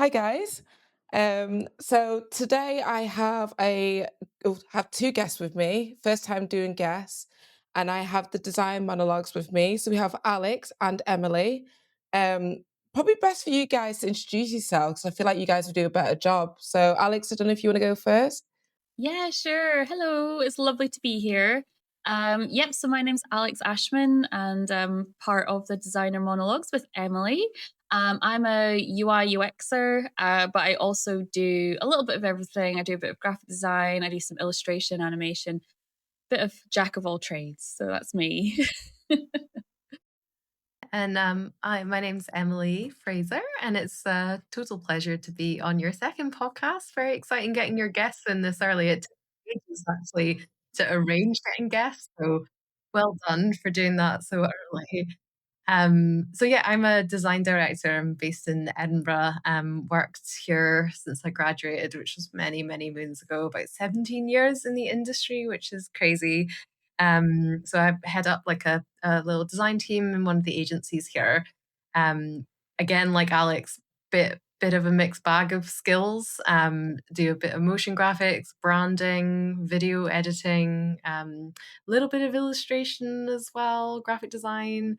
Hi guys. So today I have two guests with me, first time doing guests, and I have the design monologues with me. So we have Alex and Emily. Um, Probably best for you guys to introduce yourselves. I feel like you guys would do a better job. So Alex, I don't know if you want to go first. Yeah, sure. Hello, it's lovely to be here. Yep, so my name's Alex Ashman, and part of the Designer Monologues with Emily. I'm a UI UXer, but I also do a little bit of everything. I do a bit of graphic design, I do some illustration, animation, bit of jack of all trades. So that's me. And my name's Emily Fraser, and it's a total pleasure to be on your second podcast. Very exciting getting your guests in this early. It took ages actually to arrange getting guests, so well done for doing that so early. So yeah, I'm a design director. I'm based in Edinburgh. Worked here since I graduated, which was many, many moons ago, about 17 years in the industry, which is crazy. So I head up like a little design team in one of the agencies here. Um, Again, like Alex, bit of a mixed bag of skills. Do a bit of motion graphics, branding, video editing, a little bit of illustration as well, graphic design.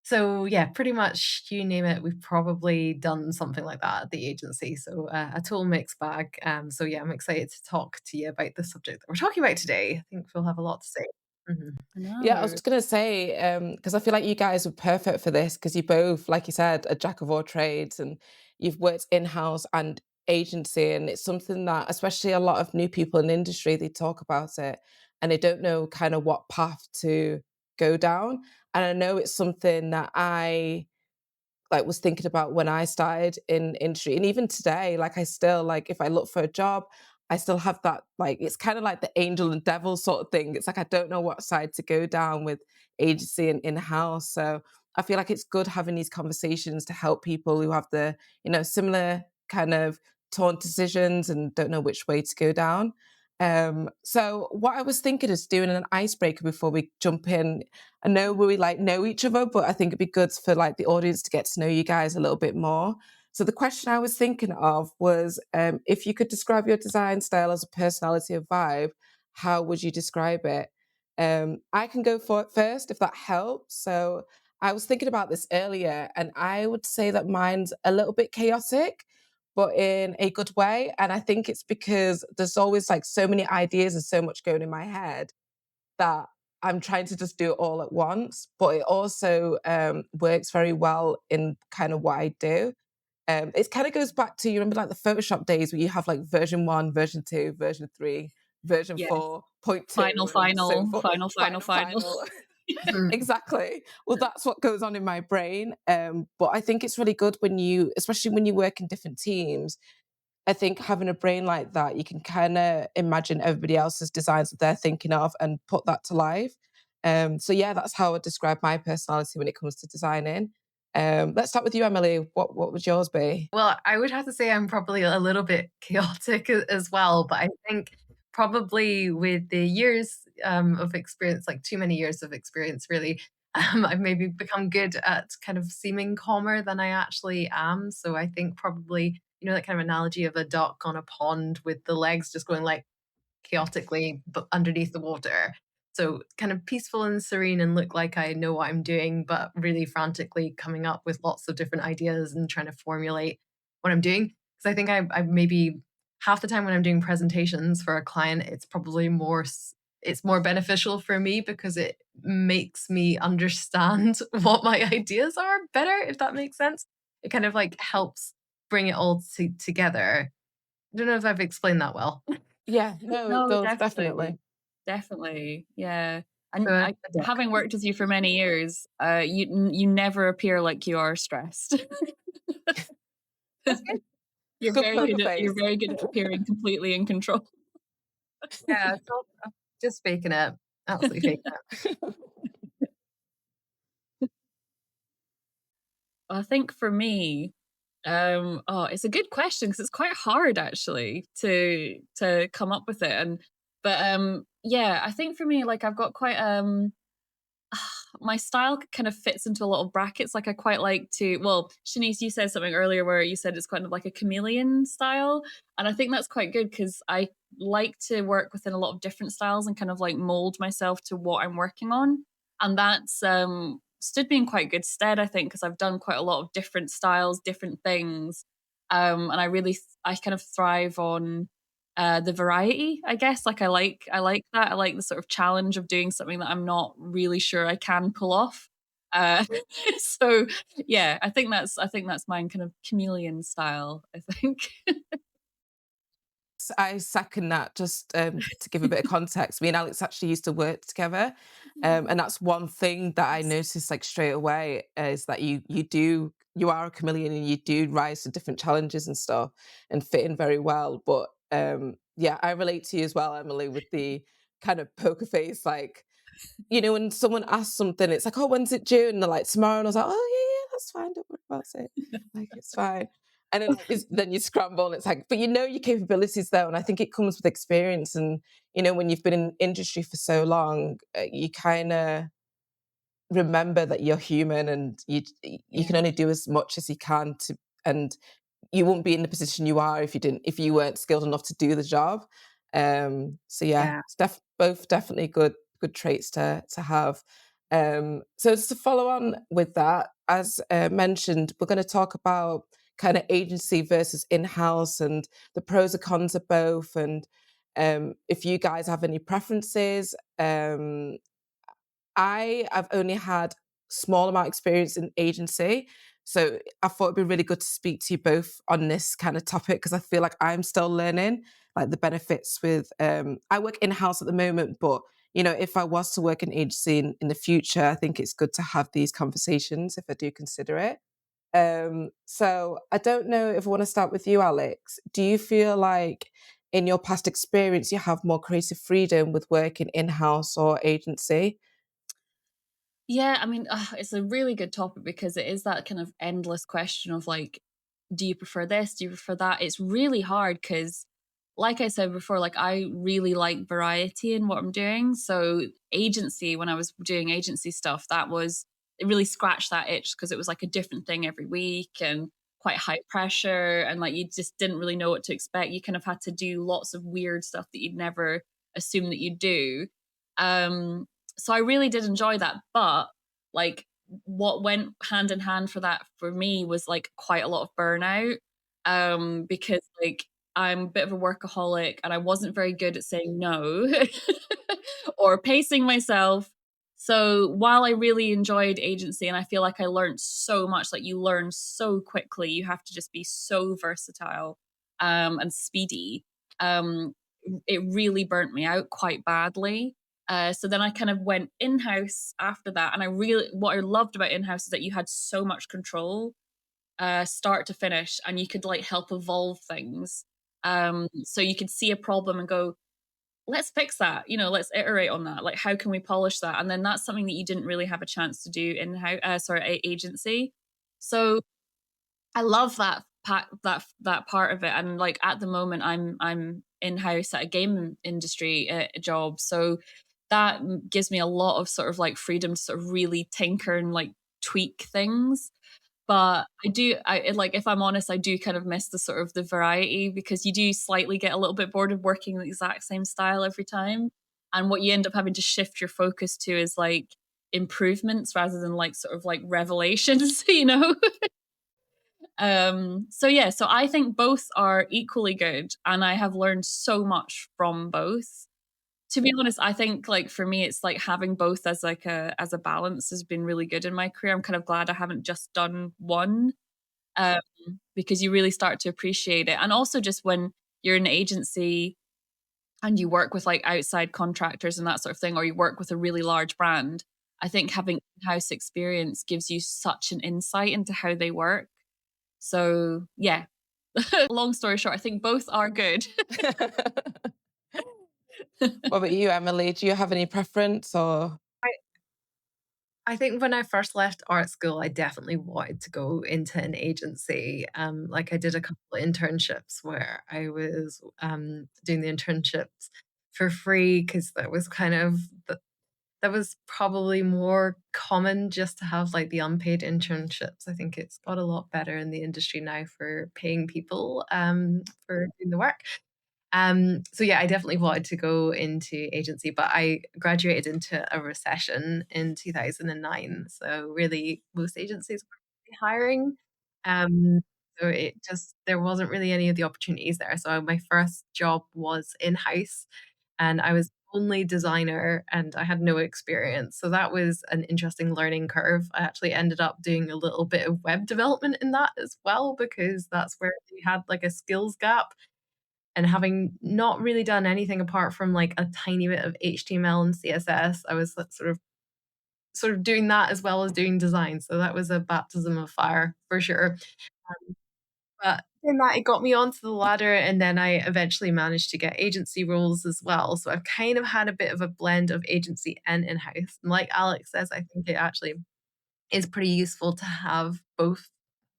So yeah, pretty much you name it, we've probably done something like that at the agency. So a total mixed bag. So yeah, I'm excited to talk to you about the subject that we're talking about today. I think we'll have a lot to say. Mhm. I Yeah, I was know. just gonna say, because I feel like you guys were perfect for this because you both, like you said, a jack of all trades and you've worked in-house and agency. And it's something that, especially a lot of new people in the industry, they talk about it and they don't know kind of what path to go down. And I know it's something that I like was thinking about when I started in industry. And even today, like I still like if I look for a job, I still have that like it's kind of like the angel and devil sort of thing. It's like I don't know what side to go down with agency and in-house. So I feel like it's good having these conversations to help people who have similar kind of torn decisions and don't know which way to go down. So what I was thinking is doing an icebreaker before we jump in. I know we like know each other, but I think it'd be good for like the audience to get to know you guys a little bit more. So the question I was thinking of was, if you could describe your design style as a personality or vibe, how would you describe it? I can go for it first if that helps. So I was thinking about this earlier, and I would say that mine's a little bit chaotic, but in a good way. And I think it's because there's always like so many ideas and so much going in my head that I'm trying to just do it all at once, but it also works very well in kind of what I do. It kind of goes back to you remember like the Photoshop days where you have like version one, version two, version three, version Yes. four, point Final, two, and so final, forth. final, final, Final, final. final. Mhm. Exactly. Well, that's what goes on in my brain. But I think it's really good when you, especially when you work in different teams, I think having a brain like that, you can kind of imagine everybody else's designs that they're thinking of and put that to life. So yeah, that's how I describe my personality when it comes to designing. Let's start with you, Emily. What would yours be? Well, I would have to say I'm probably a little bit chaotic as well, but I think probably with the years of experience, like too many years of experience, really, I've maybe become good at kind of seeming calmer than I actually am. So I think probably, that kind of analogy of a duck on a pond with the legs just going like chaotically but underneath the water. So kind of peaceful and serene and look like I know what I'm doing, but really frantically coming up with lots of different ideas and trying to formulate what I'm doing. Because I think I maybe half the time when I'm doing presentations for a client, it's probably it's more beneficial for me because it makes me understand what my ideas are better, if that makes sense. It kind of like helps bring it all together. I don't know if I've explained that well. Yeah, no, it No, does definitely. definitely. Definitely. Yeah. So And a I duck. having worked with you for many years, you never appear like you are stressed. That's good. Good poker You're face. very good at appearing completely in control. Yeah, so I'm just faking it. Absolutely faking it. I think for me, it's a good question because it's quite hard actually to come up with it. And but yeah, I think for me, like I've got quite my style kind of fits into a lot of brackets. Like I quite like to, well, Shanice, you said something earlier where you said it's kind of like a chameleon style. And I think that's quite good because I like to work within a lot of different styles and kind of like mold myself to what I'm working on. And that's stood me in quite good stead, I think, because I've done quite a lot of different styles, different things. And I kind of thrive on the variety, I guess. Like I like that. I like the sort of challenge of doing something that I'm not really sure I can pull off. Uh, so yeah, I think that's mine kind of chameleon style, I think. I second that. Just to give a bit of context, me and Alex actually used to work together, and that's one thing that I noticed like straight away is that you are a chameleon and you do rise to different challenges and stuff and fit in very well. But yeah, I relate to you as well, Emily, with the kind of poker face, like when someone asks something, it's like, "Oh, when's it due?" And they're like, "Tomorrow." And I was like, "Oh, yeah, yeah, that's fine. Don't worry about it. Like, it's fine." And then, then you scramble, and it's like, but you know your capabilities though, and I think it comes with experience. And when you've been in industry for so long, you kind of remember that you're human, and you can Yeah. only do as much as you can to, and you wouldn't be in the position you are if you weren't skilled enough to do the job. So yeah, Yeah. it's both definitely good traits to have. So just to follow on with that, as mentioned, we're going to talk about kind of agency versus in-house and the pros and cons of both, and if you guys have any preferences. I've only had small amount of experience in agency, so I thought it'd be really good to speak to you both on this kind of topic because I feel like I'm still learning like the benefits with. I work in house at the moment, but if I was to work in agency in the future, I think it's good to have these conversations if I do consider it. So I don't know if I want to start with you, Alex. Do you feel like in your past experience you have more creative freedom with working in house or agency? Yeah, I mean, it's a really good topic because it is that kind of endless question of like, do you prefer this? Do you prefer that? It's really hard because, like I said before, like I really like variety in what I'm doing. So, agency, when I was doing agency stuff, it really scratched that itch because it was like a different thing every week and quite high pressure. And like you just didn't really know what to expect. You kind of had to do lots of weird stuff that you'd never assume that you'd do. Um, so I really did enjoy that. But like what went hand in hand for that for me was like quite a lot of burnout. Because like I'm a bit of a workaholic and I wasn't very good at saying no or pacing myself. So while I really enjoyed agency and I feel like I learned so much, like you learn so quickly, you have to just be so versatile and speedy. Um, it really burnt me out quite badly. So then I kind of went in house after that. And what I loved about in house is that you had so much control, start to finish, and you could like help evolve things. So you could see a problem and go, let's fix that, let's iterate on that. Like, how can we polish that? And then that's something that you didn't really have a chance to do in house, agency. So I love that part of it. And like at the moment, I'm in house at a game industry job, so that gives me a lot of sort of like freedom to sort of really tinker and like tweak things. But like if I'm honest, I do kind of miss the sort of the variety because you do slightly get a little bit bored of working the exact same style every time. And what you end up having to shift your focus to is like improvements rather than like sort of like revelations, you know? So yeah, so I think both are equally good and I have learned so much from both. To be honest, I think like for me it's like having both as like a balance has been really good in my career. I'm kind of glad I haven't just done one, um, because you really start to appreciate it. And also just when you're in an agency and you work with like outside contractors and that sort of thing, or you work with a really large brand, I think having in-house experience gives you such an insight into how they work. So yeah, long story short, I think both are good. What about you, Emily? Do you have any preference or? I I think when I first left art school, I definitely wanted to go into an agency. Like I did a couple of internships where I was doing the internships for free because that was kind of that was probably more common just to have, like, the unpaid internships. I think it's got a lot better in the industry now for paying people, for doing the work. So yeah, I definitely wanted to go into agency, but I graduated into a recession in 2009. So really, most agencies weren't really hiring. Um, so it just there wasn't really any of the opportunities there. So my first job was in house, and I was only designer, and I had no experience. So that was an interesting learning curve. I actually ended up doing a little bit of web development in that as well because that's where we had like a skills gap, and having not really done anything apart from, like, a tiny bit of HTML and CSS, I was, like, sort of doing that as well as doing design, so that was a baptism of fire for sure. But in that, it got me onto the ladder, and then I eventually managed to get agency roles as well, so I've kind of had a bit of a blend of agency and in-house, and like Alex says, I think it actually is pretty useful to have both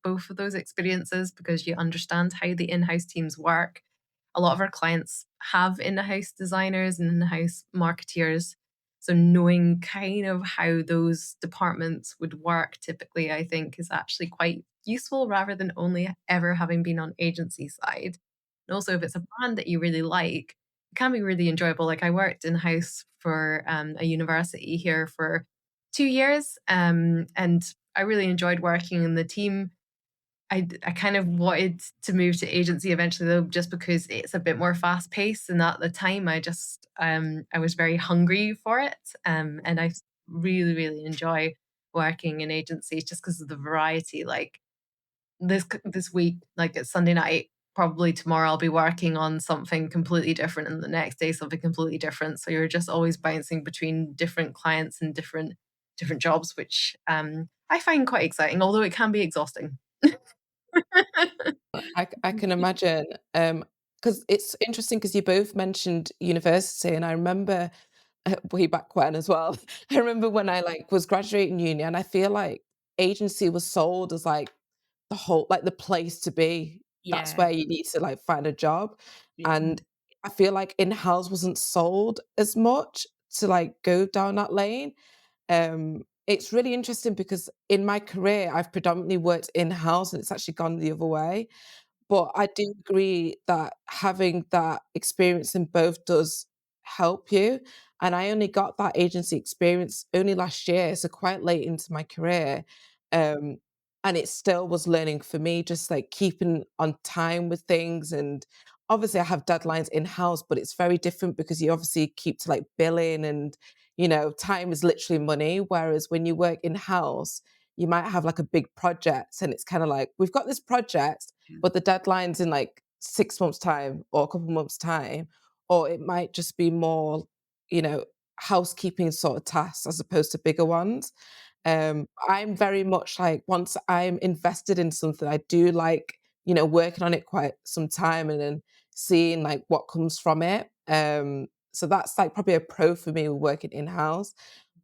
of those experiences because you understand how the in-house teams work. A lot of our clients have in-house designers and in-house marketeers. So knowing kind of how those departments would work typically, I think is actually quite useful rather than only ever having been on agency side. And also if it's a brand that you really like, it can be really enjoyable. Like I worked in-house for a university here for 2 years, and I really enjoyed working in the team. I kind of wanted to move to agency eventually though, just because it's a bit more fast paced. And at the time, I was very hungry for it, and I really really enjoy working in agencies just because of the variety. Like this week, like it's Sunday night. Probably tomorrow I'll be working on something completely different, and the next day something completely different. So you're just always bouncing between different clients and different jobs, which I find quite exciting, although it can be exhausting. I can imagine, because it's interesting because you both mentioned university, and I remember, way back when as well. I remember when I, like, was graduating uni, and I feel like agency was sold as, like, the whole like, the place to be. That's Yeah, where you need to, like, find a job, yeah, and I feel like in-house wasn't sold as much to, like, go down that lane. It's really interesting because in my career, I've predominantly worked in-house, and it's actually gone the other way. But I do agree that having that experience in both does help you, and I only got that agency experience only last year, so quite late into my career, um, and it still was learning for me, just, like, keeping on time with things, and obviously I have deadlines in-house, but it's very different because you obviously keep to, like, billing and, time is literally money, whereas when you work in-house, you might have, like, a big project, and it's kinda like, "We've got this project, yeah, but the deadline's in like 6 months' time or a couple months' time, or it might just be more, you know, housekeeping sort of tasks as opposed to bigger ones. I'm very much like once I'm invested in something, I do like, working on it quite some time and then seeing like what comes from it. So that's like probably a pro for me with working in house.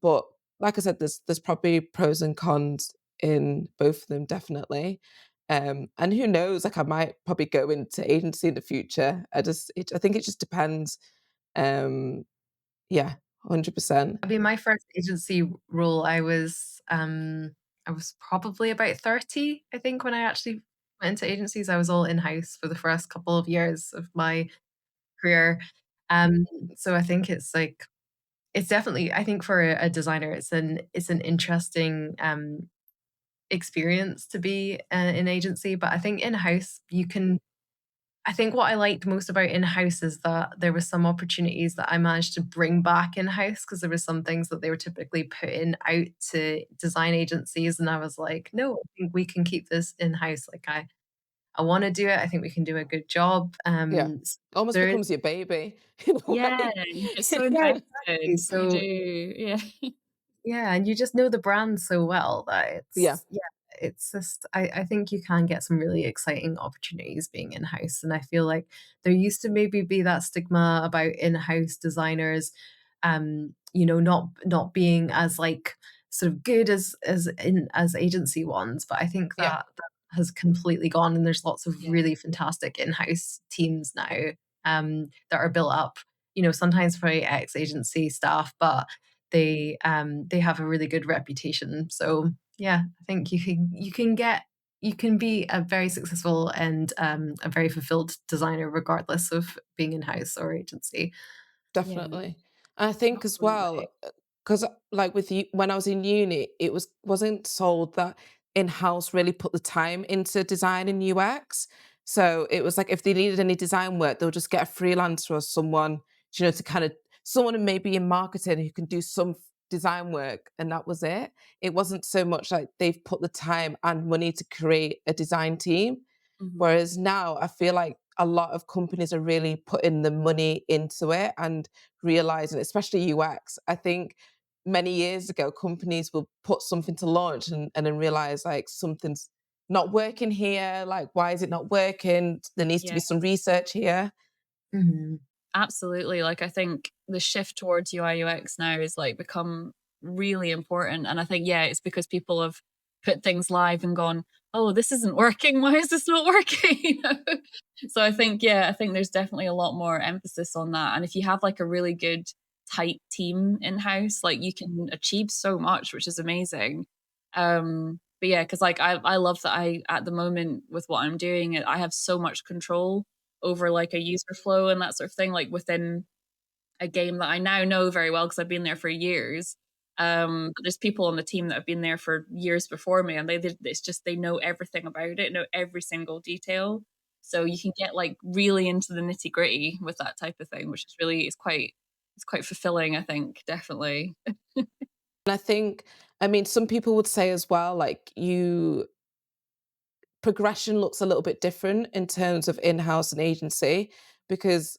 But like I said, there's probably pros and cons in both of them, definitely. And who knows, like I might probably go into agency in the future. I think it just depends. Um, yeah, 100%. I mean, my first agency role, I was probably about 30, I think, when I actually went into agencies. I was all in-house for the first couple of years of my career. Um, so I think it's definitely I think for a designer, it's an interesting, experience to be, in agency, but I think in-house, you can I think what I liked most about in-house is that there were some opportunities that I managed to bring back in-house because there were some things that they were typically putting out to design agencies, and I was like, "No, I think we can keep this in-house." Like, I wanna do it, I think we can do a good job. Yeah. S Almost there is becomes your baby in a yeah, way. you get so Yeah, invested, exactly. you So do, yeah. yeah, and you just know the brand so well that Yeah, it's just I think you can get some really exciting opportunities being in-house, and I feel like there used to maybe be that stigma about in-house designers, not being as, like, sort of good as agency ones, but I think yeah, that has completely gone, and there's lots of Yeah, really fantastic in-house teams now, that are built up, sometimes by ex-agency staff, but they have a really good reputation. So yeah, I think you can be a very successful and a very fulfilled designer regardless of being in house or agency. Yeah, Definitely. And I think as absolutely. well, because like with you, when I was in uni, it wasn't sold that in-house really put the time into design and UX. So it was like if they needed any design work, they'll just get a freelancer or someone, to kind of someone maybe in marketing who can do some design work, and that was it. It wasn't so much like they've put the time and money to create a design team. Mhm. Whereas now I feel like a lot of companies are really putting the money into it and realizing, especially UX. I think many years ago, companies will put something to launch and then realize like something's not working here. Like, why is it not working? There needs to Yeah. be some research here. Mhm. Absolutely. Like I think the shift towards UI UX now is like become really important. And I think, yeah, it's because people have put things live and gone, oh, this isn't working. Why is this not working? You know? So I think, yeah, I think there's definitely a lot more emphasis on that. And if you have like a really good tight team in house, like you can achieve so much, which is amazing. But yeah, because like I love that I at the moment with what I'm doing, I have so much control over like a user flow and that sort of thing, like within a game that I now know very well because I've been there for years. But there's people on the team that have been there for years before me, and it's just they know everything about it, know every single detail. So you can get like really into the nitty gritty with that type of thing, which is really it's quite fulfilling. I think definitely. And I think, I mean, some people would say as well, like progression looks a little bit different in terms of in-house and agency because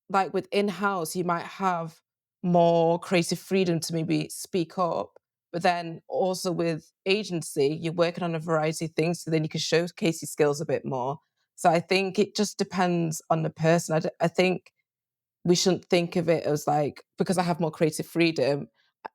like with in-house you might have more creative freedom to maybe speak up, but then also with agency you're working on a variety of things, so then you can showcase your skills a bit more. So I think it just depends on the person. I think we shouldn't think of it as like because I have more creative freedom,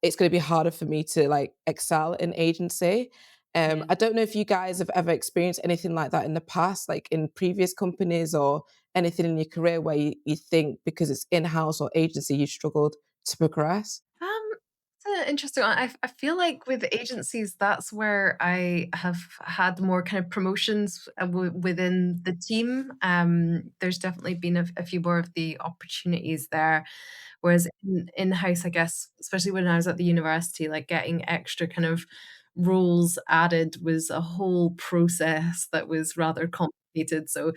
it's going to be harder for me to like excel in agency. Yeah. I don't know if you guys have ever experienced anything like that in the past, like in previous companies or anything in your career where you think because it's in-house or agency you struggled to progress. Um, it's an interesting one. I feel like with agencies, that's where I have had more kind of promotions within the team. There's definitely been a few more of the opportunities there. Whereas in house, I guess, especially when I was at the university, like getting extra kind of roles added was a whole process that was rather complicated. So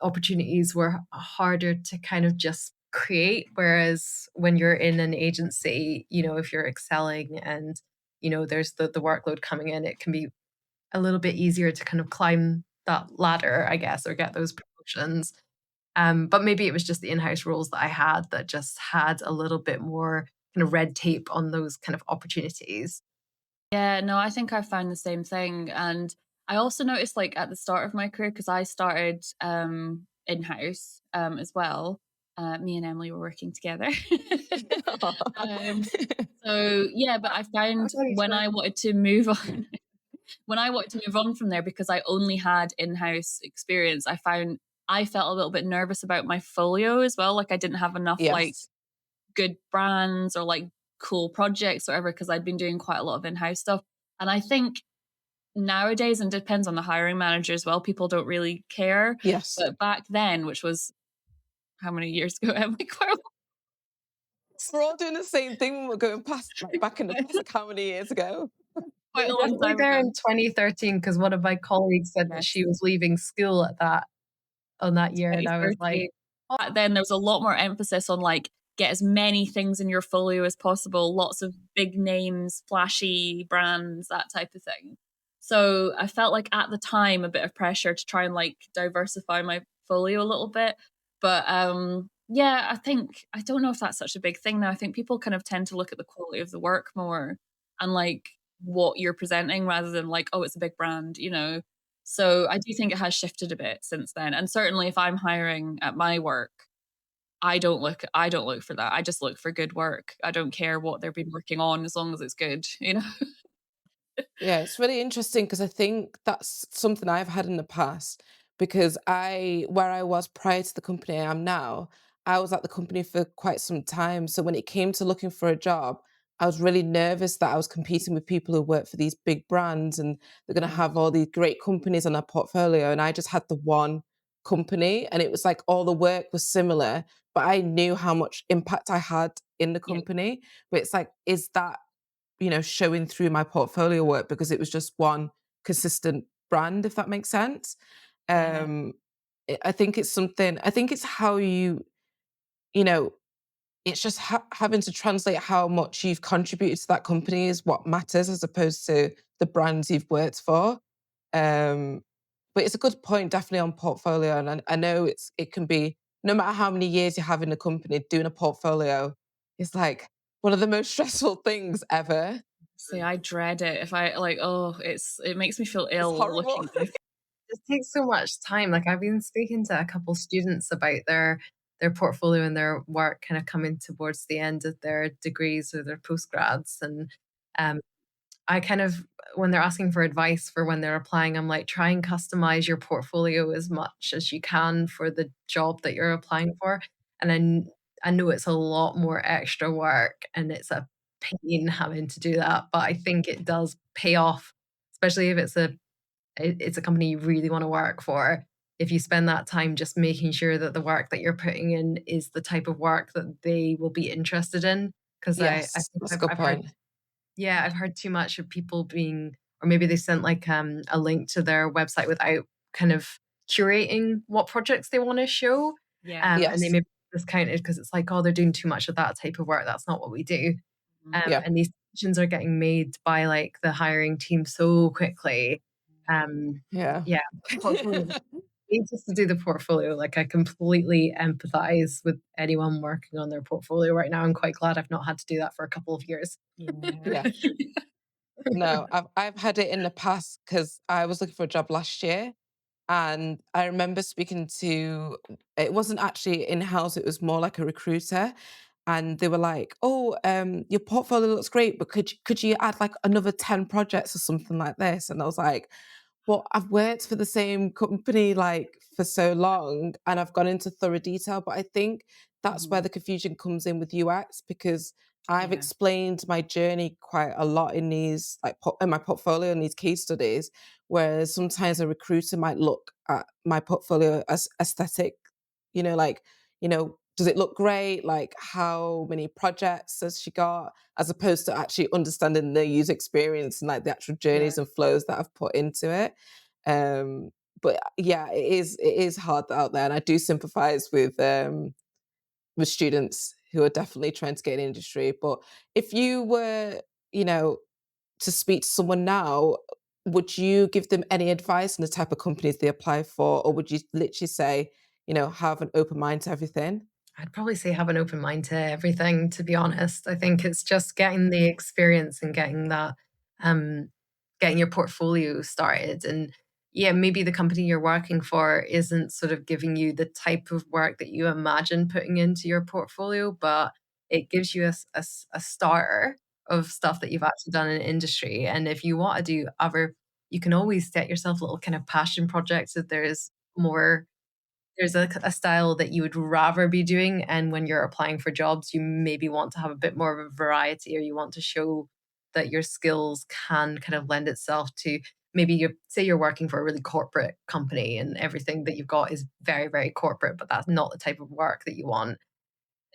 opportunities were harder to kind of just create. Whereas when you're in an agency, if you're excelling and, there's the workload coming in, it can be a little bit easier to kind of climb that ladder, I guess, or get those promotions. But maybe it was just the in-house roles that I had that just had a little bit more kind of red tape on those kind of opportunities. Yeah, no, I think I found the same thing. And I also noticed like at the start of my career, because I started in-house as well. Me and Emily were working together. um, so yeah, but I Oh, found sorry, when sure. I wanted to move on, when I wanted to move on from there because I only had in-house experience, I felt a little bit nervous about my folio as well. Like I didn't have enough like Yes. good brands or like cool projects or whatever because I'd been doing quite a lot of in-house stuff. And I think nowadays, and depends on the hiring manager as well, people don't really care. Yes. But back then, which was how many years ago? Quite We're all doing the same thing when we're going past like back in the past, like how many years ago? We quite a were long definitely time there ago. in 2013 because one of my colleagues said that Yes. she was leaving school at that on that year, and I was like, 2013. Back then, there was a lot more emphasis on like get as many things in your folio as possible, lots of big names, flashy brands, that type of thing. So I felt like at the time a bit of pressure to try and like diversify my folio a little bit. But yeah, I think I don't know if that's such a big thing now. I think people kind of tend to look at the quality of the work more and like what you're presenting rather than like, oh, it's a big brand, you know. So I do think it has shifted a bit since then. And certainly if I'm hiring at my work, I don't look for that. I just look for good work. I don't care what they've been working on as long as it's good, you know? Yeah, it's really interesting because I think that's something I've had in the past because where I was prior to the company I am now, I was at the company for quite some time. So when it came to looking for a job, I was really nervous that I was competing with people who work for these big brands and they're going to Yeah. have all these great companies on their portfolio. And I just had the one company and it was like all the work was similar, but I knew how much impact I had in the Yeah. company. But it's like, is that, showing through my portfolio work because it was just one consistent brand, if that makes sense? Yeah. Um, I think it's something, I think it's how you know, it's just having to translate how much you've contributed to that company is what matters as opposed to the brands you've worked for. Um, but it's a good point, definitely on portfolio. And I know it can be no matter how many years you have in a company, doing a portfolio is like one of the most stressful things ever. See, I dread it. If I like, oh, it makes me feel It's ill horrible. looking back. It takes so much time. Like, I've been speaking to a couple students about their portfolio and their work kind of coming towards the end of their degrees or their postgrads, and um, I kind of when they're asking for advice for when they're applying, I'm like, try and customize your portfolio as much as you can for the job that you're applying for. And I know it's a lot more extra work and it's a pain having to do that, but I think it does pay off, especially if it's a company you really want to work for. If you spend that time just making sure that the work that you're putting in is the type of work that they will be interested in. Because I Yes, think that's a good I've heard point. yeah, I've heard too much of people being or maybe they sent like a link to their website without kind of curating what projects they want to show. Yeah. And they Yes. maybe discounted because it's like, oh, they're doing too much of that type of work. That's not what we do. Mhm. Yeah. And these decisions are getting made by like the hiring team so quickly. Um, Yeah. yeah, portfolio just to do the portfolio. Like I completely empathize with anyone working on their portfolio right now. I'm quite glad I've not had to do that for a couple of years. Yeah. Yeah. No, I've had it in the past because I was looking for a job last year, and I remember speaking to it wasn't actually in-house, it was more like a recruiter, and they were like, "Oh, your portfolio looks great, but could you add like another 10 projects or something like this?" And I was like, well, I've worked for the same company like for so long and I've gone into thorough detail, but I think that's where Mhm. the confusion comes in with UX because I've Yeah. explained my journey quite a lot in these like in my portfolio and these case studies, whereas sometimes a recruiter might look at my portfolio as aesthetic, like, does it look great? Like how many projects has she got? As opposed to actually understanding the user experience and like the actual Yeah. journeys and flows that I've put into it. Um, but yeah, it is hard out there, and I do sympathise with students who are definitely trying to get in industry. But if you were, you know, to speak to someone now, would you give them any advice on the type of companies they apply for, or would you literally say, have an open mind to everything? I'd probably say have an open mind to everything, to be honest. I think it's just getting the experience and um, getting your portfolio started. And yeah, maybe the company you're working for isn't sort of giving you the type of work that you imagine putting into your portfolio, but it gives you a starter of stuff that you've actually done in industry. And if you want to do other, you can always set yourself little kind of passion projects if there's a style that you would rather be doing, and when you're applying for jobs, you maybe want to have a bit more of a variety, or you want to show that your skills can kind of lend itself to maybe you say you're working for a really corporate company and everything that you've got is very, very corporate, but that's not the type of work that you want.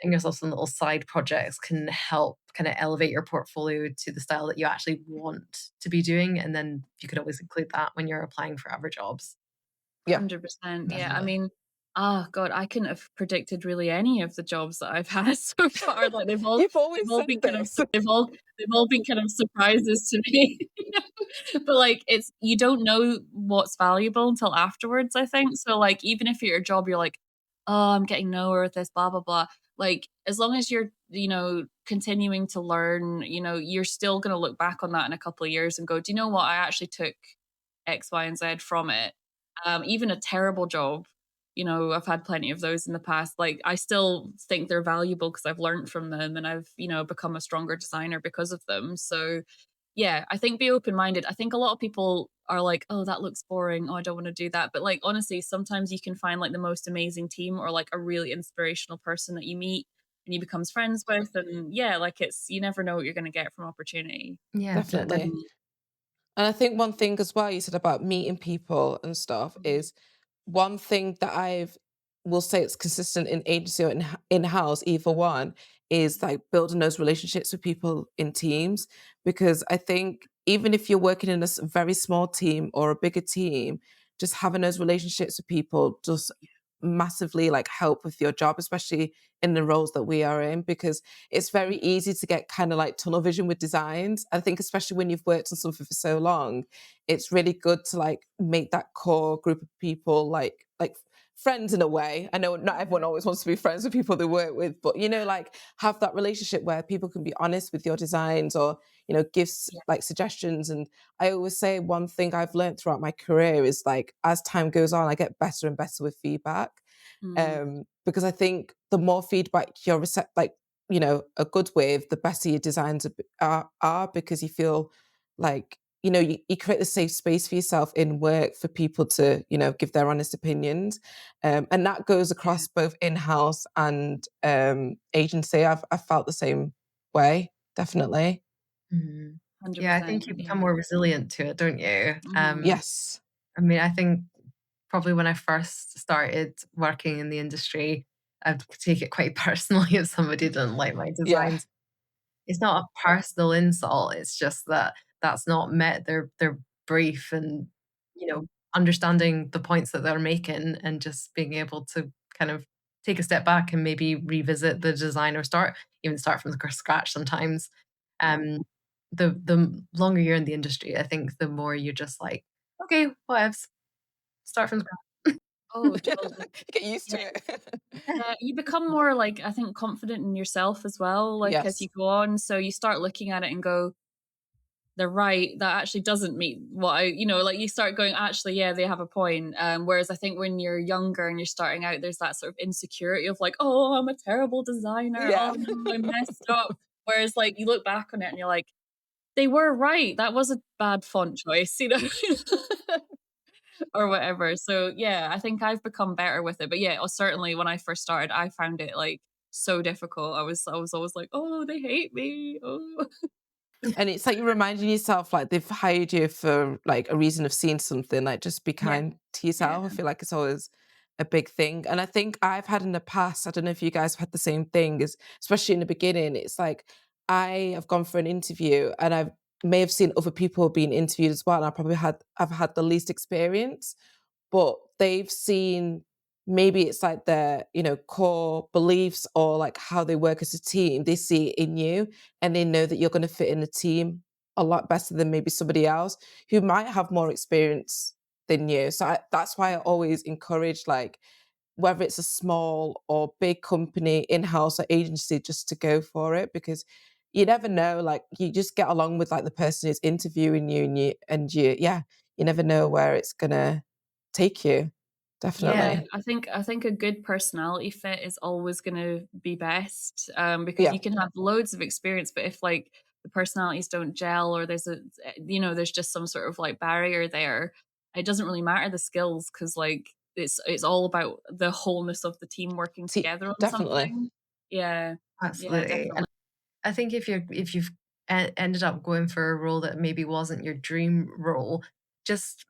And yourself some little side projects can help kind of elevate your portfolio to the style that you actually want to be doing. And then you could always include that when you're applying for other jobs. Yeah, 100%. Yeah. I definitely. mean, God, I couldn't have predicted really any of the jobs that I've had so far. Like You've they've always all said been kind of this. they've all been kind of surprises to me. But like it's you don't know what's valuable until afterwards, I think. So like even if at your job you're like, oh, I'm getting nowhere with this, blah blah blah. Like as long as you're, continuing to learn, you're still gonna look back on that in a couple of years and go, do you know what? I actually took X, Y, and Z from it. Even a terrible job, I've had plenty of those in the past. Like, I still think they're valuable because I've learned from them and I've, become a stronger designer because of them. So, yeah, I think be open minded. I think a lot of people are like, oh, that looks boring. Oh, I don't want to do that. But, like, honestly, sometimes you can find like the most amazing team or like a really inspirational person that you meet and you becomes friends with, and yeah, like it's you never know what you're going to get from opportunity. Yeah, Definitely. Mm, And I think one thing as well you said about meeting people and stuff mhm. is one thing that I've will say it's consistent in agency or in house, either one, is like building those relationships with people in teams. Because I think even if you're working in a very small team or a bigger team, just having those relationships with people just massively like help with your job, especially in the roles that we are in, because it's very easy to get kind of like tunnel vision with designs. I think especially when you've worked on something for so long, it's really good to like make that core group of people like friends in a way. I know not everyone always wants to be friends with people they work with, but like have that relationship where people can be honest with your designs or give Yeah. like suggestions. And I always say one thing I've learned throughout my career is like as time goes on, I get better and better with feedback. Mm, Because I think the more feedback you're like a good with, the better your designs are because you feel like you create the safe space for yourself in work for people to give their honest opinions, and that goes yeah. across both in-house and agency. I've felt the same way, definitely. Mhm. Yeah, I 100%. think you become Yeah. more resilient to it, don't you? Mhm. Yes. I mean, I think probably when I first started working in the industry, I'd take it quite personally if somebody didn't like my Yeah. designs. It's not a personal insult, it's just that that's not met their brief and, understanding the points that they're making and just being able to kind of take a step back and maybe revisit the design or start from scratch sometimes. Um, the longer you're in the industry, I think the more you're just like, "Okay, whatevs, start from scratch." Oh, totally. Get used Yeah. to it. Yeah, you become more like I think confident in yourself as well, like as you Yes. go on. So you start looking at it and go, they're right. That actually doesn't meet what like you start going, actually, yeah, they have a point. Whereas I think when you're younger and you're starting out, there's that sort of insecurity of like, oh, I'm a terrible designer. Yeah. Oh no, I messed up. Whereas like you look back on it and you're like, they were right. That was a bad font choice, or whatever. So yeah, I think I've become better with it. But yeah, certainly when I first started, I found it like so difficult. I was always like, oh, they hate me. Oh. And it's like you're reminding yourself like they've hired you for like a reason of seeing something, like just be Yeah. kind to Yeah. yourself. I feel like it's always a big thing. And I think I've had in the past, I don't know if you guys have had the same thing, is especially in the beginning, it's like I have gone for an interview and I may have seen other people being interviewed as well. And I've had the least experience, but they've seen maybe it's like their core beliefs or like how they work as a team. They see it in you and they know that you're going to fit in the team a lot better than maybe somebody else who might have more experience than you. So that's why I always encourage like whether it's a small or big company, in-house or agency, just to go for it because you never know. Like you just get along with like the person who's interviewing you, and yeah, you never know where it's gonna take you. Yeah, Definitely. I think a good personality fit is always gonna be best, because Yeah. you can have loads of experience, but if, like, the personalities don't gel or there's just some sort of, like, barrier there, it doesn't really matter the skills because like, it's all about the wholeness of the team working together on Definitely. something. Yeah. Yeah, Absolutely, and definitely. I think if you've ended up going for a role that maybe wasn't your dream role, just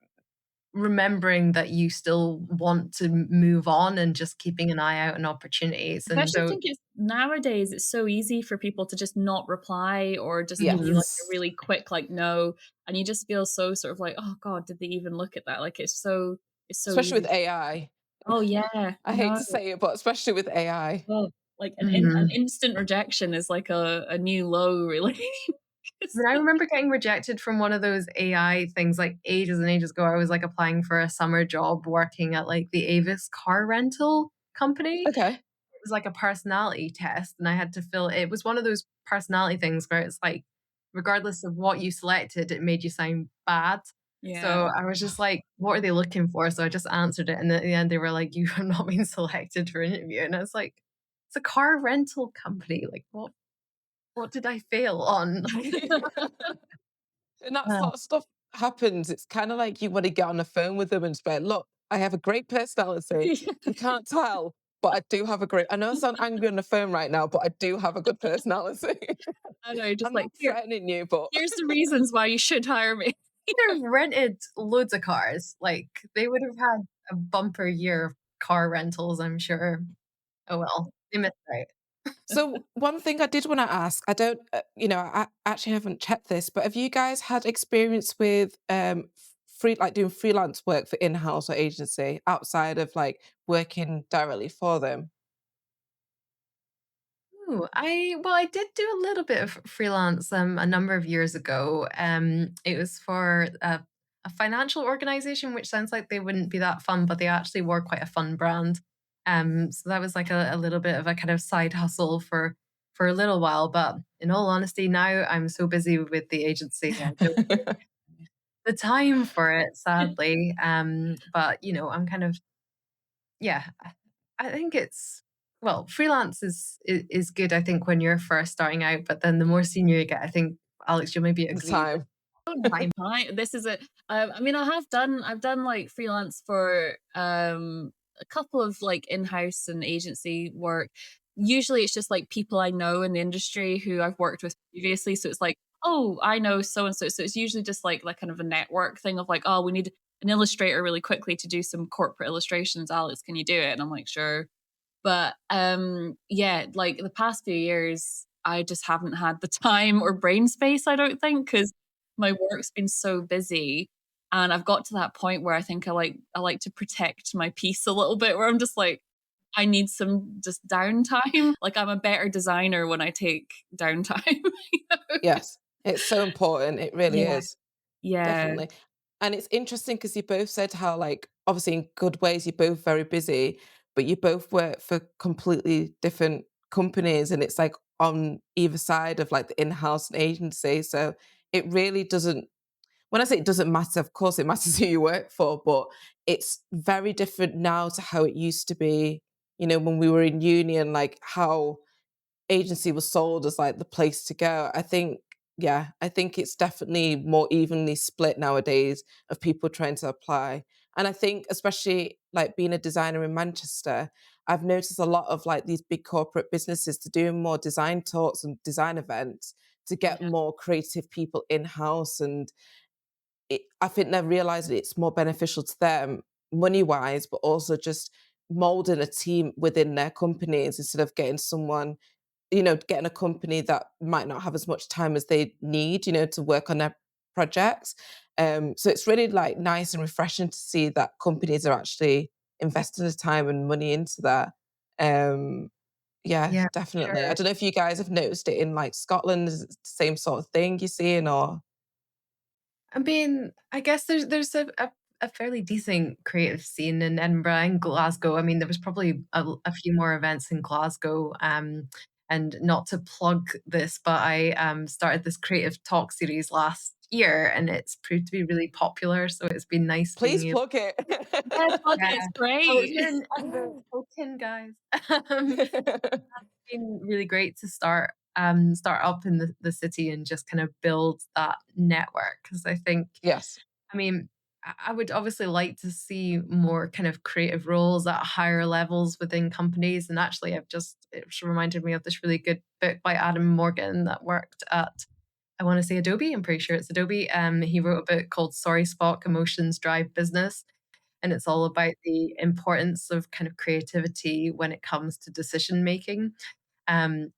remembering that you still want to move on and just keeping an eye out on opportunities, and Especially I don't. think it's nowadays, it's so easy for people to just not reply or just give you, Mhm. like, a Yes. really quick, like, "No," and you just feel so sort of like, "Oh god, did they even look at that?" Like, it's so Especially easy with to. AI. Oh, yeah, I I hate know. to say it, but especially with AI. Oh, like, an Mhm. instant rejection is like a new low, really. I It's mean, I like remember getting rejected from one of those AI things, like, ages and ages ago. I was, like, applying for a summer job working at, like, the Avis car rental company. Okay. It was like a personality test, and I had to fill it was one of those personality things where it's like, regardless of what you selected, it made you sound bad. yeah. So I was just like, "What are they looking for?" So I just answered it, and at the end, they were like, "You have not been selected for an interview." And I was like, "It's a car rental company. Like, what did I fail on?" And that Uh, sort of stuff happens. It's kind of like you want to get on the phone with them and just be like, look, I have a great personality. You can't tell. but I do have a great I know I sound angry on the phone right now, but I do have a good personality. I know, just I'm like, not threatening you, but here's the reasons why you should hire me. Could have rented loads of cars. Like, they would have had a bumper year of car rentals, I'm sure. Oh, well, they missed out. so one thing I did want to ask, I don't, I actually haven't checked this, but have you guys had experience with like doing freelance work for in-house or agency outside of like working directly for them? Ooh, I did do a little bit of freelance, a number of years ago. It was for a financial organization, which sounds like they wouldn't be that fun, but they actually were quite a fun brand. So that was like a little bit of a kind of side hustle for a little while. But in all honesty, now I'm so busy with the agency, I don't have the time for it, sadly. But I'm kind of, yeah, I think it's, well, freelance is good, I think, when you're first starting out, but then the more senior you get, I think, Alex, you maybe The agree that time. time. Hi, this is a I mean, I've done, like, freelance for, a couple of, like, in-house and agency work. Usually, it's just, like, people I know in the industry who I've worked with previously, so it's like, "Oh, I know so and so." So it's usually just, like, kind of a network thing of, like, "Oh, we need an illustrator really quickly to do some corporate illustrations. Alex, can you do it?" And I'm like, "Sure." But, yeah, like, the past few years, I just haven't had the time or brain space, I don't think, because my work's been so busy, and I've got to that point where I think I like to protect my peace a little bit, where I'm just like, I need some just downtime. Like, I'm a better designer when I take downtime, you know? Yes, it's so important. It really Yeah, is. yeah, Definitely. And it's interesting because you both said how, like, obviously in good ways, you're both very busy, but you both work for completely different companies. And it's like on either side of like the in-house and agency. So it really doesn't, when I say it doesn't matter, of course it matters who you work for, but it's very different now to how it used to be, when we were in uni and like how agency was sold as like the place to go. I think it's definitely more evenly split nowadays of people trying to apply. And I think especially like being a designer in Manchester, I've noticed a lot of like these big corporate businesses to doing more design talks and design events to get yeah, more creative people in-house. And I think they're realizing it's more beneficial to them money wise, but also just molding a team within their companies instead of getting someone, getting a company that might not have as much time as they need, to work on their projects. So it's really like nice and refreshing to see that companies are actually investing the time and money into that. Um, yeah, Yeah, definitely. I sure. don't know if you guys have noticed it in like Scotland, is it the same sort of thing you're seeing or I mean, I guess there's a fairly decent creative scene in Edinburgh and Glasgow. I mean, there was probably a few more events in Glasgow. And not to plug this, but I started this creative talk series last year, and it's proved to be really popular. So it's been nice being please able. plug it. yeah, plug it, Yeah. it's Oh, if great. you're in Edinburgh, Tolkien, guys. Um, been really great to start up in the city and just kind of build that network, because I think, Yes. I mean, I would obviously like to see more kind of creative roles at higher levels within companies. And actually, it's reminded me of this really good book by Adam Morgan that worked at, I want to say Adobe. I'm pretty sure it's Adobe. He wrote a book called Sorry Spock: Emotions Drive Business. And it's all about the importance of kind of creativity when it comes to decision making.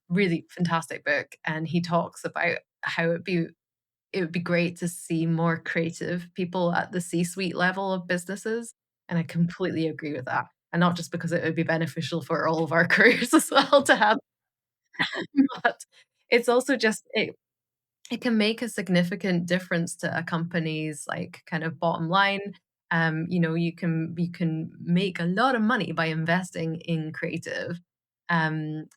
Really fantastic book. And he talks about how it would be great to see more creative people at the C-suite level of businesses. And I completely agree with that. And not just because it would be beneficial for all of our careers as well to have, but it's also just it can make a significant difference to a company's like kind of bottom line. You can make a lot of money by investing in creative. And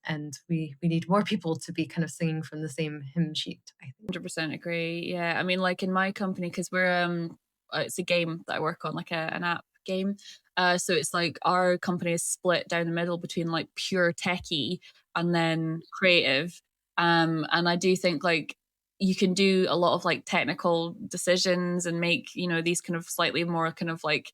we need more people to be kind of singing from the same hymn sheet, I think. 100% agree. Yeah, I mean, like in my company, because it's a game that I work on, like an app game. So it's like our company is split down the middle between like pure techie and then creative. And I do think like you can do a lot of like technical decisions and make, these kind of slightly more kind of like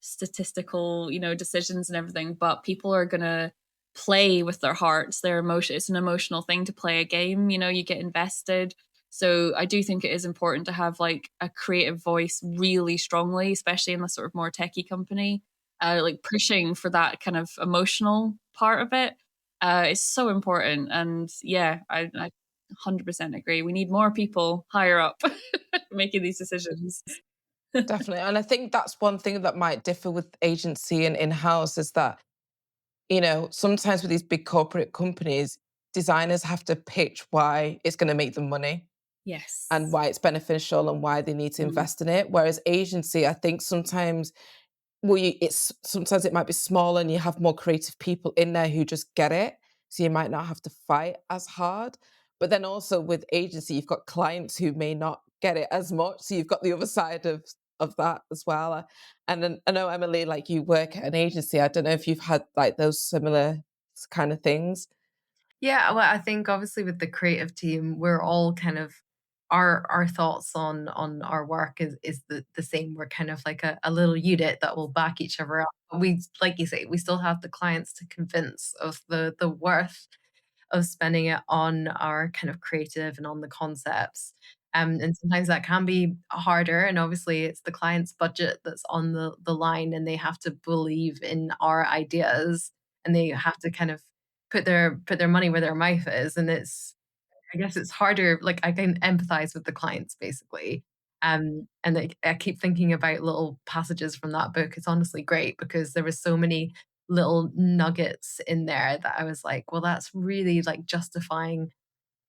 statistical, decisions and everything, but people are gonna play with their hearts, their emotion. It's an emotional thing to play a game, you get invested. So I do think it is important to have like a creative voice really strongly, especially in the sort of more techie company, like pushing for that kind of emotional part of it. Is so important. And yeah, I 100% agree. We need more people higher up making these decisions. Definitely. And I think that's one thing that might differ with agency and in-house is that, sometimes with these big corporate companies, designers have to pitch why it's going to make them money and Yes. why it's beneficial and why they need to Mm, invest in it. Whereas agency, I think sometimes it's sometimes it might be smaller and you have more creative people in there who just get it. So you might not have to fight as hard. But then also with agency, you've got clients who may not get it as much. So you've got the other side of that as well. And then I know Emily, like you work at an agency. I don't know if you've had like those similar kind of things. Yeah, well, I think obviously with the creative team, we're all kind of our thoughts on our work is the same. We're kind of like a little unit that will back each other up. We, like you say, we still have the clients to convince of the worth of spending it on our kind of creative and on the concepts. And sometimes that can be harder. And obviously, it's the client's budget that's on the line, and they have to believe in our ideas, and they have to kind of put their money where their mouth is. And I guess it's harder. Like I can empathize with the clients basically. And I keep thinking about little passages from that book. It's honestly great because there was so many little nuggets in there that I was like, well, that's really like justifying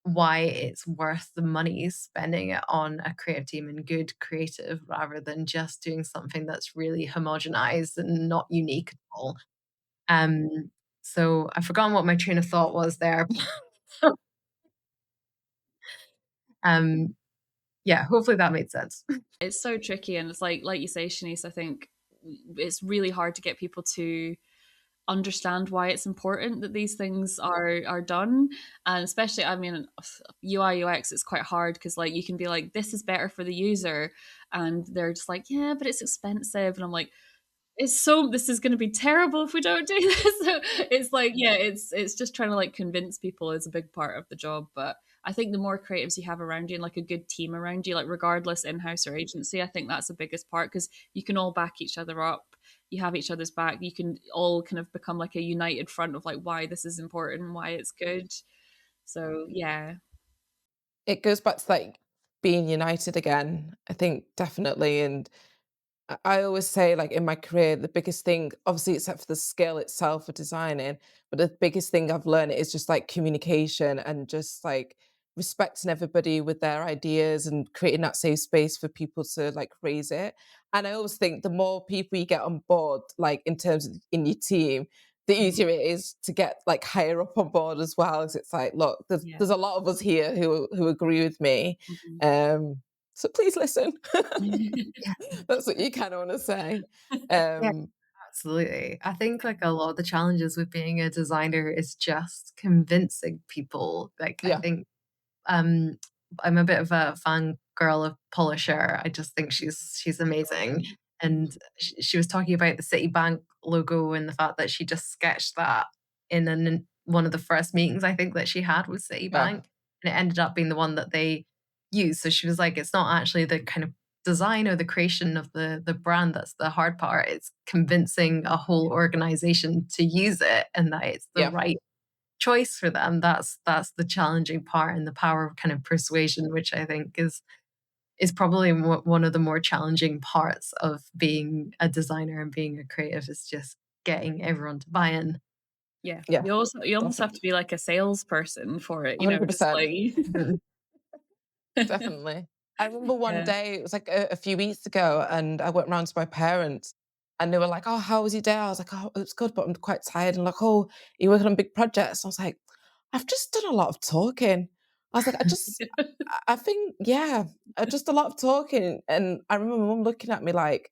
why it's worth the money spending it on a creative team and good creative rather than just doing something that's really homogenized and not unique at all. Um, so I've forgotten what my train of thought was there. um, yeah, hopefully that made sense. it's so tricky, and it's like you say, Shanice. I think it's really hard to get people to understand why it's important that these things are done. And especially, I mean, UI UX, it's quite hard because like you can be like, this is better for the user, and they're just like, yeah, but it's expensive. And I'm like, this is going to be terrible if we don't do this. So it's like, yeah, it's just trying to like convince people is a big part of the job. But I think the more creatives you have around you and like a good team around you, like regardless in-house or agency, I think that's the biggest part because you can all back each other up. You have each other's back. You can all kind of become like a united front of like why this is important, why it's good. So yeah. It goes back to like being united again, I think definitely. And I always say, like in my career, the biggest thing, obviously, except for the skill itself for designing, but the biggest thing I've learned is just like communication and just like respecting everybody with their ideas and creating that safe space for people to like raise it. And I always think the more people you get on board, like in terms of in your team, the Mhm. easier it is to get like higher up on board as well. As it's like, look, Yeah. there's a lot of us here who agree with me. Mhm. So please listen. Yeah. That's what you kinda wanna say. Yeah, Um, absolutely. I think like a lot of the challenges with being a designer is just convincing people. Like I yeah, think Um, I'm a bit of a fangirl of Polisher. I just think she's amazing. And she was talking about the Citibank logo and the fact that she just sketched that in one of the first meetings I think that she had with yeah, Citibank, and it ended up being the one that they used. So she was like, it's not actually the kind of design or the creation of the brand that's the hard part. It's convincing a whole organization to use it and that it's the yeah. right choice for them. That's the challenging part and the power of kind of persuasion, which I think is probably one of the more challenging parts of being a designer and being a creative is just getting everyone to buy in. Yeah. Yeah, You almost have to definitely. be like a salesperson for it, 100%, just like Mhm. definitely. I remember one yeah. day, it was like a few weeks ago, and I went round to my parents, and they were like, "Oh, how was your day?" I was like, "Oh, it was good, but I'm quite tired." And like, "Oh, you working on big projects?" I was like, "I've just done a lot of talking." I was like, I think, yeah, just a lot of talking." And I remember my mum looking at me like,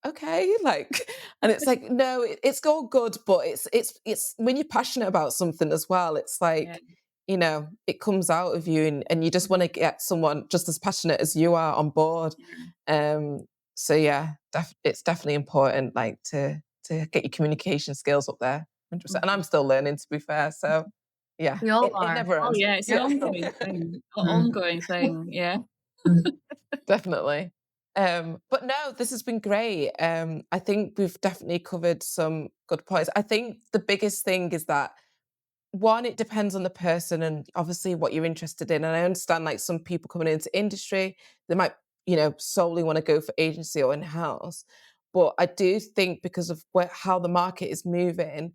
okay, like, and it's like, no, it's all good, but it's when you're passionate about something as well, it's Yeah. like, it comes out of you, and you just want to get someone just as passionate as you are on board. Yeah. um so yeah, it's definitely important, like, to get your communication skills up there, 100%, and Mhm. I'm still learning, to be fair, so yeah, We all it are. never Oh, ends. yeah, it's an Yeah. ongoing thing, Mhm. ongoing thing, yeah. Mhm. Definitely. But no, this has been great. I think we've definitely covered some good points. I think the biggest thing is that one, it depends on the person and obviously what you're interested in. And I understand like some people coming into industry, they might, solely want to go for agency or in-house. But I do think because of how the market is moving,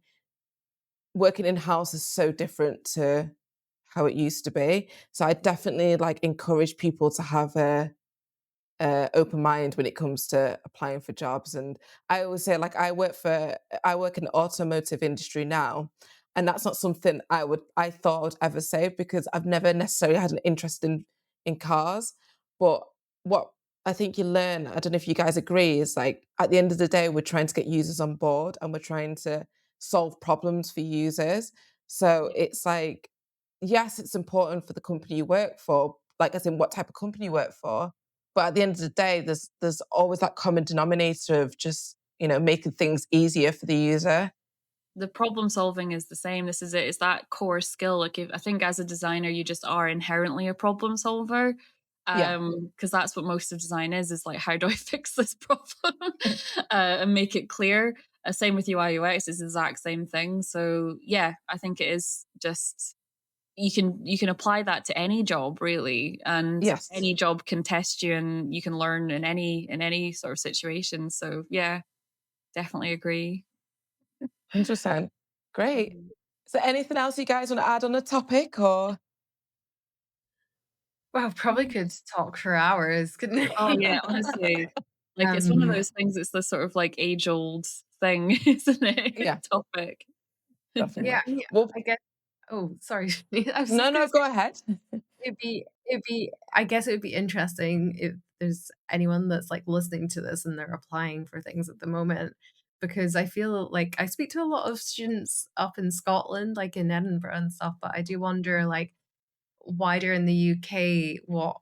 working in-house is so different to how it used to be. So I definitely like encourage people to have a open mind when it comes to applying for jobs. And I always say, like, I work in the automotive industry now, and that's not something I thought I'd ever say because I've never necessarily had an interest in cars. But what I think you learn, I don't know if you guys agree, is like at the end of the day, we're trying to get users on board and we're trying to solve problems for users. So Yeah. it's like, yes, it's important for the company you work for, like as in what type of company you work for, but at the end of the day, there's always that common denominator of just, making things easier for the user. The problem solving is the same. This is it. It's that core skill. Like if, I think as a designer, you just are inherently a problem solver. Yeah, Because that's what most of design is like how do I fix this problem and make it clear. Same with UI UX is the exact same thing. So yeah, I think it is just you can apply that to any job really, and yes, any job can test you, and you can learn in any sort of situation. So yeah, definitely agree. 100%. Great. Mhm. Is there anything else you guys want to add on the topic or? Well, probably could talk for hours, couldn't Oh, we? yeah, honestly, like, it's one of Um, those things, it's the sort of, like, age-old thing, isn't Yeah, it? Topic. yeah, definitely. I mean, Well, I guess oh, sorry. I was no, just no, gonna go say ahead. it'd be I guess it would be interesting if there's anyone that's, like, listening to this and they're applying for things at the moment, because I feel like I speak to a lot of students up in Scotland, like in Edinburgh and stuff, but I do wonder, like, wider in the UK, what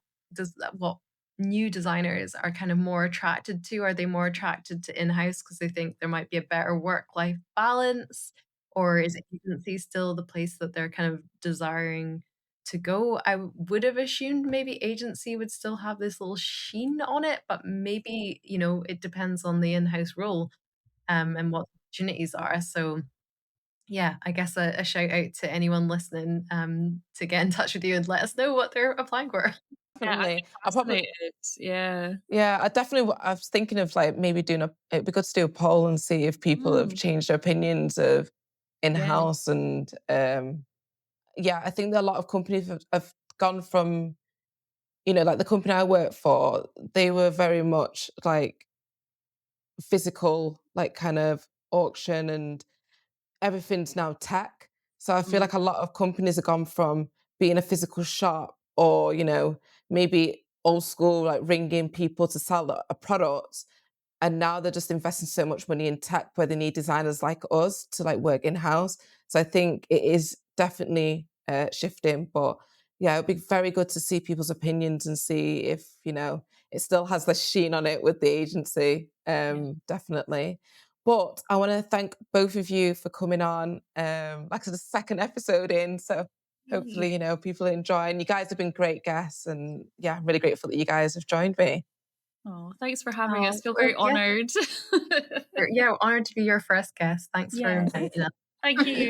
new designers are kind of more attracted to? Are they more attracted to in-house because they think there might be a better work-life balance? Or is agency still the place that they're kind of desiring to go? I would have assumed maybe agency would still have this little sheen on it, but maybe, it depends on the in-house role, and what opportunities are. So yeah, I guess a shout out to anyone listening, to get in touch with you and let us know what they're applying for. Yeah, I'd Definitely. be fascinated. Yeah. Yeah, I was thinking of like maybe it'd be good to do a poll and see if people have Mm, changed their opinions of yeah. in-house and, yeah, I think that a lot of companies have gone from, like the company I work for, they were very much like physical, like kind of auction, and everything's now tech. So I feel Mm, like a lot of companies have gone from being a physical shop or, maybe old school, like ringing people to sell a product, and now they're just investing so much money in tech where they need designers like us to like work in house. So I think it is definitely shifting. But yeah, it'd be very good to see people's opinions and see if it still has the sheen on it with the agency. yeah. Definitely. But I want to thank both of you for coming on. Like I said, the second episode in, so hopefully people enjoy. And you guys have been great guests, and yeah, I'm really grateful that you guys have joined me. Oh, thanks for having Oh, us. Feel well, very yeah, honored. yeah, honored to be your first guest. Thanks for Yeah. inviting us. Thank you.